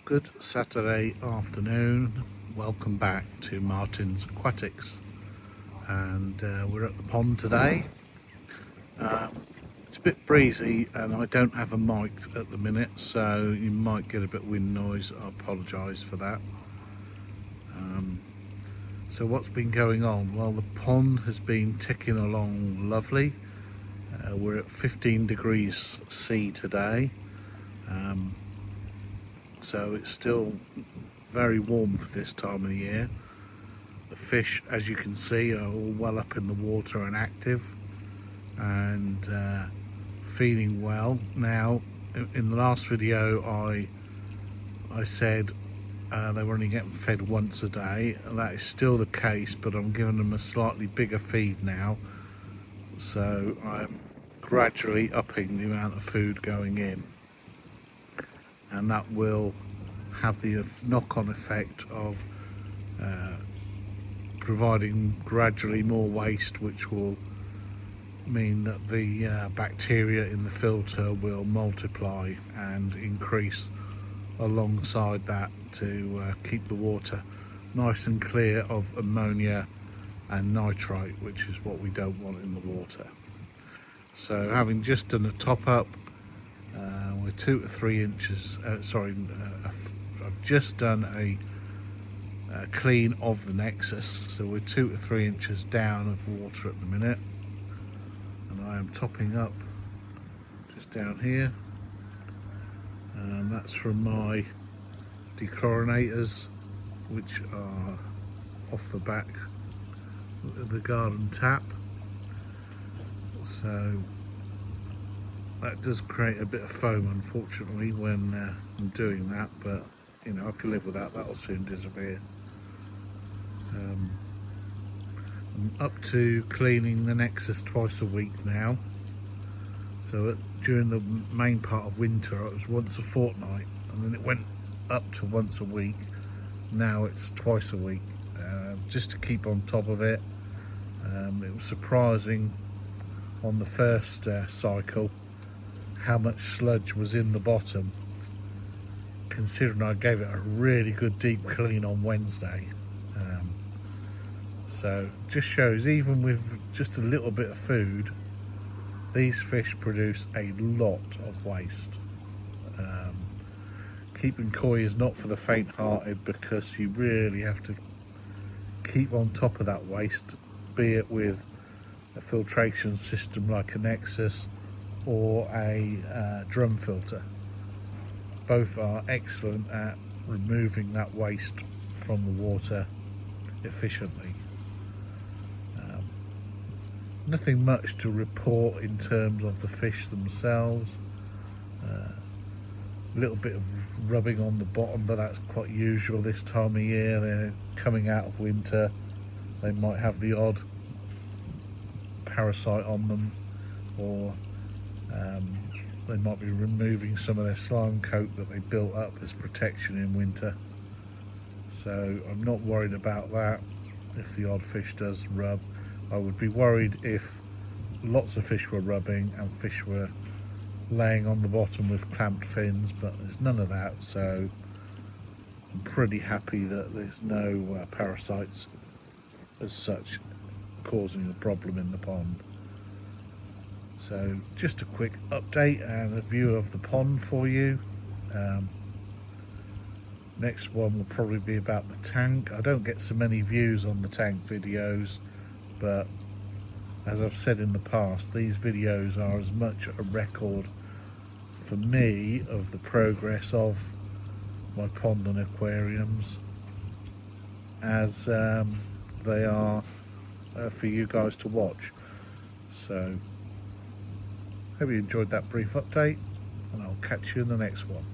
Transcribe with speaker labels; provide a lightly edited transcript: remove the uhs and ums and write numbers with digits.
Speaker 1: Good Saturday afternoon. Welcome back to Martin's Aquatics, and we're at the pond today. It's a bit breezy and I don't have a mic at the minute, so you might get a bit of wind noise. I apologise for that. So what's been going on? Well, the pond has been ticking along lovely. We're at 15 degrees C today. So it's still very warm for this time of the year. The fish, as you can see, are all well up in the water and active and feeding well. Now, in the last video I said they were only getting fed once a day. That is still the case, but I'm giving them a slightly bigger feed now, so I'm gradually upping the amount of food going in, and that will have the knock-on effect of providing gradually more waste, which will mean that the bacteria in the filter will multiply and increase alongside that to keep the water nice and clear of ammonia and nitrite, which is what we don't want in the water. So having just done a top up, we're 2 to 3 inches, I've just done a clean of the nexus, so we're 2 to 3 inches down of water at the minute, and I am topping up just down here, and that's from my dechlorinators, which are off the back of the garden tap. So that does create a bit of foam, unfortunately, when I'm doing that, but you know, I can live with that. That'll soon disappear. I'm up to cleaning the nexus twice a week now. So during the main part of winter it was once a fortnight, and then it went up to once a week. Now it's twice a week, just to keep on top of it. It was surprising on the first cycle how much sludge was in the bottom, considering I gave it a really good deep clean on Wednesday. So just shows, even with just a little bit of food, these fish produce a lot of waste. Keeping koi is not for the faint-hearted, because you really have to keep on top of that waste, be it with a filtration system like a Nexus or a drum filter. Both are excellent at removing that waste from the water efficiently. Nothing much to report in terms of the fish themselves. A little bit of rubbing on the bottom, but that's quite usual this time of year. They're coming out of winter. They might have the odd parasite on them, or they might be removing some of their slime coat that they built up as protection in winter. So I'm not worried about that. If the odd fish does rub, I would be worried if lots of fish were rubbing and fish were laying on the bottom with clamped fins, but there's none of that, so I'm pretty happy that there's no parasites as such causing a problem in the pond. So just a quick update and a view of the pond for you. Next one will probably be about the tank. I don't get so many views on the tank videos, but as I've said in the past, these videos are as much a record for me of the progress of my pond and aquariums as they are for you guys to watch. So hope you enjoyed that brief update, and I'll catch you in the next one.